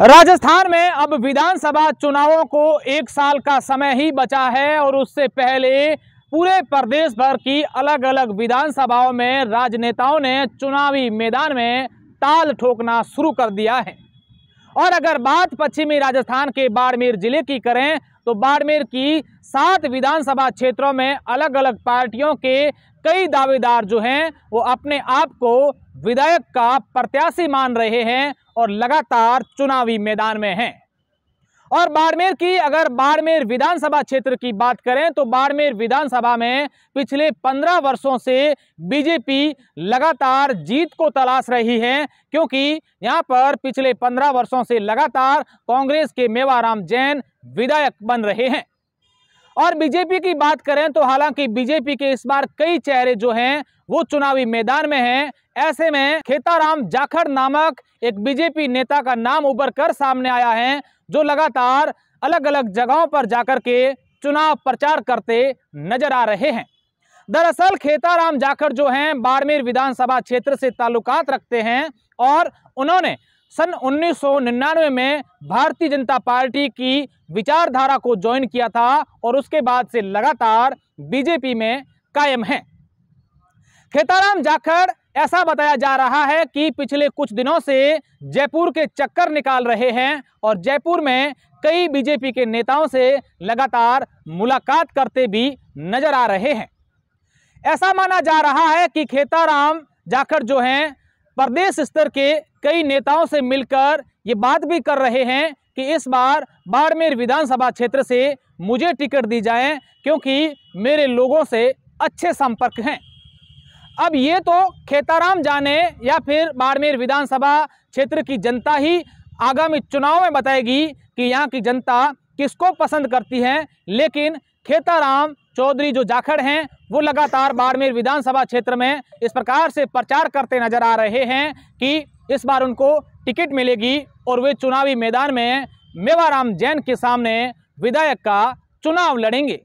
राजस्थान में अब विधानसभा चुनावों को 1 साल का समय ही बचा है और उससे पहले पूरे प्रदेश भर की अलग अलग विधानसभाओं में राजनेताओं ने चुनावी मैदान में ताल ठोकना शुरू कर दिया है। और अगर बात पश्चिमी राजस्थान के बाड़मेर जिले की करें तो बाड़मेर की 7 विधानसभा क्षेत्रों में अलग अलग पार्टियों के कई दावेदार जो हैं वो अपने आप को विधायक का प्रत्याशी मान रहे हैं और लगातार चुनावी मैदान में हैं। और बाड़मेर की अगर बाड़मेर विधानसभा क्षेत्र की बात करें तो बाड़मेर विधानसभा में पिछले 15 वर्षों से बीजेपी लगातार जीत को तलाश रही है, क्योंकि यहां पर पिछले 15 वर्षों से लगातार कांग्रेस के मेवाराम जैन विधायक बन रहे हैं। और बीजेपी की बात करें तो हालांकि बीजेपी के इस बार कई चेहरे जो हैं वो चुनावी मैदान में हैं। ऐसे में खेताराम जाखड़ नामक एक बीजेपी नेता का नाम उभर कर सामने आया है, जो लगातार अलग अलग जगहों पर जाकर के चुनाव प्रचार करते नजर आ रहे हैं। दरअसल खेताराम जाखड़ जो हैं बाड़मेर विधानसभा क्षेत्र से ताल्लुकात रखते हैं और उन्होंने सन 1999 में भारतीय जनता पार्टी की विचारधारा को ज्वाइन किया था और उसके बाद से लगातार बीजेपी में कायम हैं। खेताराम जाखड़ ऐसा बताया जा रहा है कि पिछले कुछ दिनों से जयपुर के चक्कर निकाल रहे हैं और जयपुर में कई बीजेपी के नेताओं से लगातार मुलाकात करते भी नजर आ रहे हैं। ऐसा माना जा रहा है कि खेताराम जाखड़ जो हैं प्रदेश स्तर के कई नेताओं से मिलकर ये बात भी कर रहे हैं कि इस बार बाड़मेर विधानसभा क्षेत्र से मुझे टिकट दी जाए, क्योंकि मेरे लोगों से अच्छे संपर्क हैं। अब ये तो खेताराम जाने या फिर बाड़मेर विधानसभा क्षेत्र की जनता ही आगामी चुनाव में बताएगी कि यहाँ की जनता किसको पसंद करती है, लेकिन खेताराम चौधरी जो जाखड़ हैं वो लगातार बाड़मेर विधानसभा क्षेत्र में इस प्रकार से प्रचार करते नजर आ रहे हैं कि इस बार उनको टिकट मिलेगी और वे चुनावी मैदान में मेवाराम जैन के सामने विधायक का चुनाव लड़ेंगे।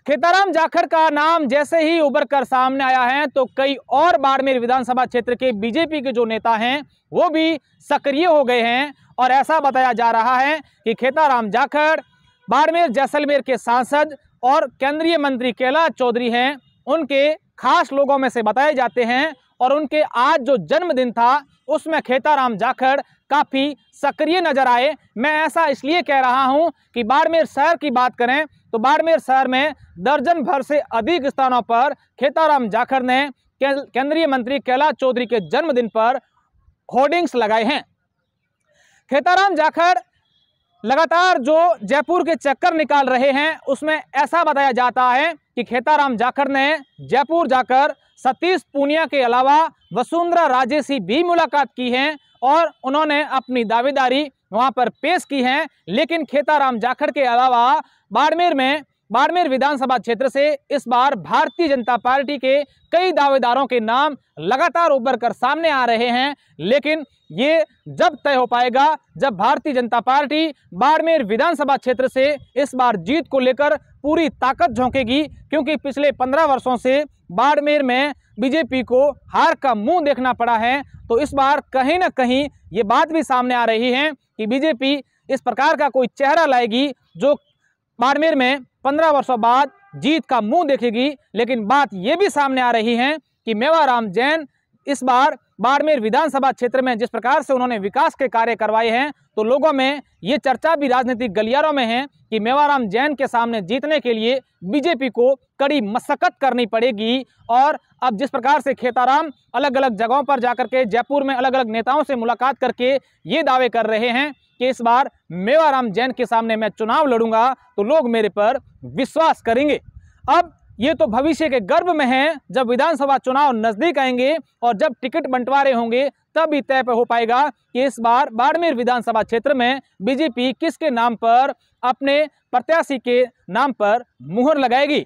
खेताराम जाखड़ का नाम जैसे ही उभर कर सामने आया है तो कई और बाड़मेर विधानसभा क्षेत्र के बीजेपी के जो नेता हैं वो भी सक्रिय हो गए हैं और ऐसा बताया जा रहा है कि खेताराम जाखड़ बाड़मेर जैसलमेर के सांसद और केंद्रीय मंत्री कैलाश चौधरी हैं, उनके खास लोगों में से बताए जाते हैं और उनके आज जो जन्मदिन था उसमें खेताराम जाखड़ काफ़ी सक्रिय नजर आए। मैं ऐसा इसलिए कह रहा हूं कि बाड़मेर शहर की बात करें तो बाड़मेर शहर में दर्जन भर से अधिक स्थानों पर खेताराम जाखड़ ने केंद्रीय मंत्री कैलाश चौधरी के जन्मदिन पर होर्डिंग्स लगाए हैं। खेताराम जाखड़ लगातार जो जयपुर के चक्कर निकाल रहे हैं उसमें ऐसा बताया जाता है कि खेताराम जाखड़ ने जयपुर जाकर सतीश पूनिया के अलावा वसुंधरा राजे से भी मुलाकात की है और उन्होंने अपनी दावेदारी वहां पर पेश की है। लेकिन खेताराम जाखड़ के अलावा बाड़मेर विधानसभा क्षेत्र से इस बार भारतीय जनता पार्टी के कई दावेदारों के नाम लगातार उभर कर सामने आ रहे हैं, लेकिन ये जब तय हो पाएगा जब भारतीय जनता पार्टी बाड़मेर विधानसभा क्षेत्र से इस बार जीत को लेकर पूरी ताकत झोंकेगी, क्योंकि पिछले 15 वर्षों से बाड़मेर में बीजेपी को हार का मुंह देखना पड़ा है। तो इस बार कहीं ना कहीं ये बात भी सामने आ रही है कि बीजेपी इस प्रकार का कोई चेहरा लाएगी जो बाड़मेर में 15 वर्षों बाद जीत का मुंह देखेगी। लेकिन बात ये भी सामने आ रही है कि मेवाराम जैन इस बार बाड़मेर विधानसभा क्षेत्र में जिस प्रकार से उन्होंने विकास के कार्य करवाए हैं तो लोगों में ये चर्चा भी राजनीतिक गलियारों में है कि मेवाराम जैन के सामने जीतने के लिए बीजेपी को कड़ी मशक्कत करनी पड़ेगी। और अब जिस प्रकार से खेताराम अलग अलग जगहों पर जाकर के जयपुर में अलग अलग नेताओं से मुलाकात करके ये दावे कर रहे हैं कि इस बार मेवाराम जैन के सामने मैं चुनाव लड़ूंगा तो लोग मेरे पर विश्वास करेंगे। अब ये तो भविष्य के गर्भ में है, जब विधानसभा चुनाव नजदीक आएंगे और जब टिकट बंटवारे होंगे तब ही तय हो पाएगा कि इस बार बाड़मेर विधानसभा क्षेत्र में बीजेपी किसके नाम पर अपने प्रत्याशी के नाम पर मुहर लगाएगी।